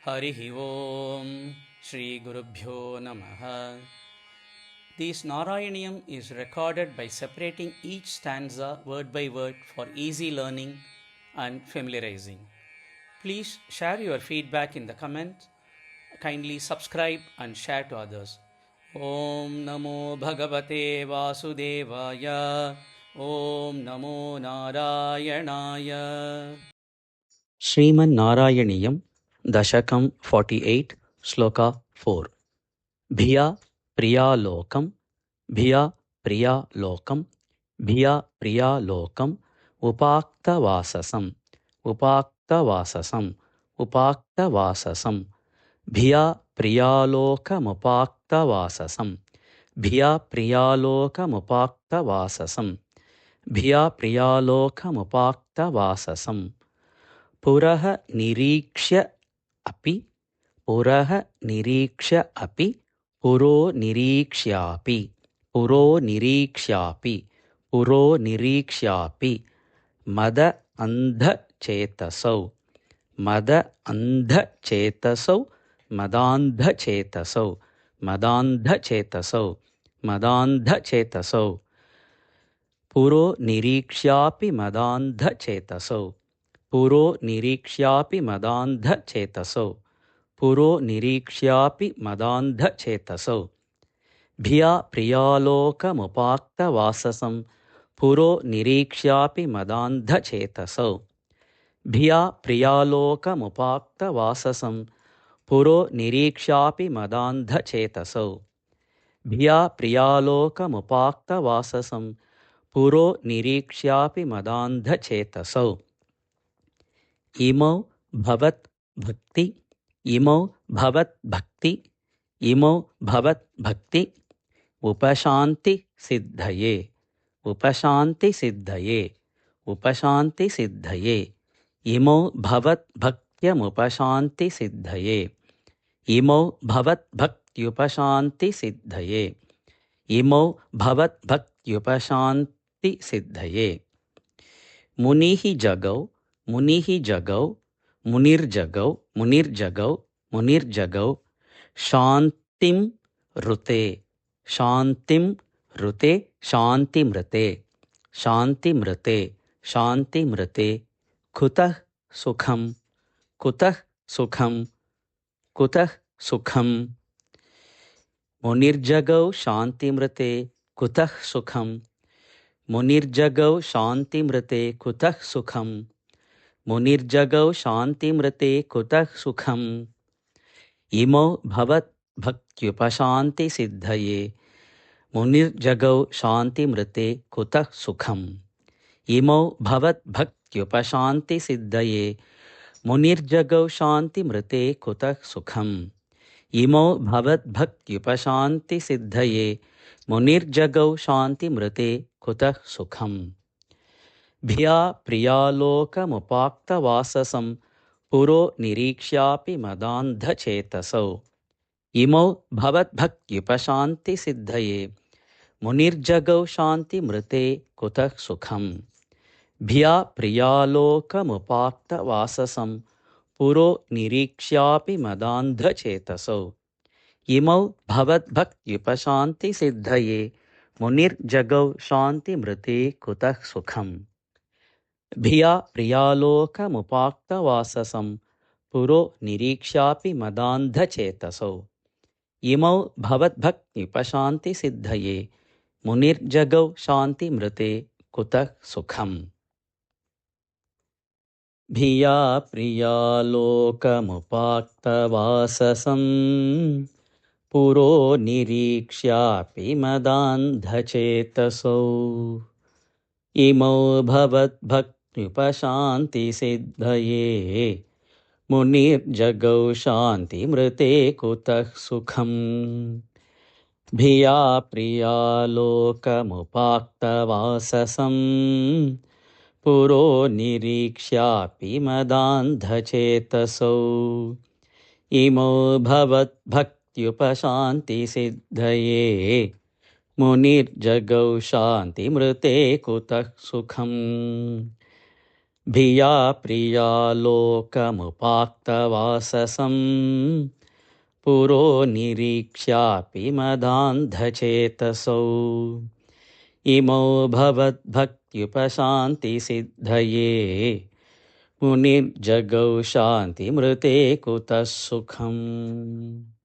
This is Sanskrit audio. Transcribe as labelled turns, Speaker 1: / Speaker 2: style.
Speaker 1: Harihi Om Shri Gurubhyo Namaha. This Narayaniyam is recorded by separating each stanza word by word for easy learning and familiarizing. Please share your feedback in the comments. Kindly subscribe and share to others. Om Namo Bhagavate Vasudevaya. Om Namo Narayanaya. Sriman Narayaniyam Dashakam 48 Sloka 4 Bhiya Priya Lokam Bhiya Priya Lokam Bhiya Priya Lokam Upakta Vasasam Upakta Vasasam Upakta Vasasam Bhiya Priya Lokam Upakta Vasasam Bhiya Priya Lokam Upakta Vasasam Bhiya Priya Lokam Upakta Vasasam पुरः निरीक्ष्य अपि पुरः निरीक्ष्य अपि पुरो निरीक्ष्यापि पुरो निरीक्ष्यापि पुरो निरीक्ष्यापि मद अन्धचेतसौ मद अन्धचेतसौ मदान्धचेतसौ मदान्धचेतसौ मदान्धचेतसौ पुरो निरीक्ष्यापि मदान्धचेतसौ पुरो निरीक्ष्यापि मदान्धचेतसौ पुरो निरीक्ष्यापि मदान्धचेतसौ भिया प्रियालोकमुपाक्तवाससं पुरो निरीक्ष्यापि मदान्धचेतसौ भिया प्रियालोकमुपाक्तवाससं पुरो निरीक्ष्यापि मदान्धचेतसौ भिया प्रियालोकमुपाक्तवाससं पुरो निरीक्ष्यापि मदान्धचेतसौ इमौ भवत् भक्ति इमौ भवत् भक्ति इमौ भवत् भक्ति उपशान्ति सिद्धये उपशान्ति सिद्धये उपशान्ति सिद्धये इमौ भवत् भक्त्यमुपशान्ति सिद्धये इमौ भवत् भक्त्युपशान्ति सिद्धये इमौ भवत् भक्त्युपशान्ति सिद्धये मुनिः जगौ मुनिः जगौ मुनिर्जगौ मुनिर्जगौ मुनिर्जगौ शान्तिं ऋते शान्तिं ऋते शान्तिमृते शान्तिमृते शान्तिमृते कुतः सुखं कुतः सुखं कुतः सुखं मुनिर्जगौ शान्तिमृते कुतः सुखं मुनिर्जगौ शान्तिमृते कुतः सुखं मुनिर्जगौ शान्तिमृते कुतः सुखम् इमौ भवत् भक्त्युपशान्ति सिद्धये मुनिर्जगौ शान्तिमृते कुतः सुखम् इमौ भवत् भक्त्युपशान्ति सिद्धये मुनिर्जगौ शान्तिमृते कुतः सुखम् इमौ भवत् भक्त्युपशान्ति सिद्धये मुनिर्जगौ शान्तिमृते कुतः सुखम् भिया प्रियालोकमुपाक्तवाससं पुरो निरीक्ष्यापि मदान्धचेतसौ इमौ भवद्भक्त्युपशान्ति सिद्धये मुनिर्जगौ शान्तिमृते कुतः सुखम् भिया प्रियालोकमुपाक्तवाससं पुरो निरीक्ष्यापि मदान्धचेतसौ इमौ भवद्भक्त्युपशान्ति सिद्धये मुनिर्जगौ शान्तिमृते कुतः सुखम् भिया प्रियालोकमुपाक्तवाससं पुरो निरीक्ष्यापि मदान्धचेतसौ इमौ भवद्भक्त्युपशान्ति सिद्धये मुनिर्जगौ शान्तिमृते कुतः सुखम् भिया प्रियालोकमुपाक्तवाससं पुरो निरीक्ष्यापि मदान्धचेतसौ इमौ भवद्भक्त्युपशान्ति सिद्धये मुनिर्जगौ शान्तिमृते कुतः सुखम् भिया प्रियालोकमुपाक्तवाससं पुरो निरीक्ष्यापि मदान्धचेतसौ इमौ भवद्भक्त्युपशान्ति सिद्धये मुनिर्जगौ शान्तिमृते कुतः सुखम् भिया प्रिया लोकमुपाक्तवाससं पुरो निरीक्ष्यापि मदान्धचेतसौ इमौ भवद्भक्त्युपशान्तिसिद्धये मुनिर्जगौ शान्तिमृते कुतः सुखम्.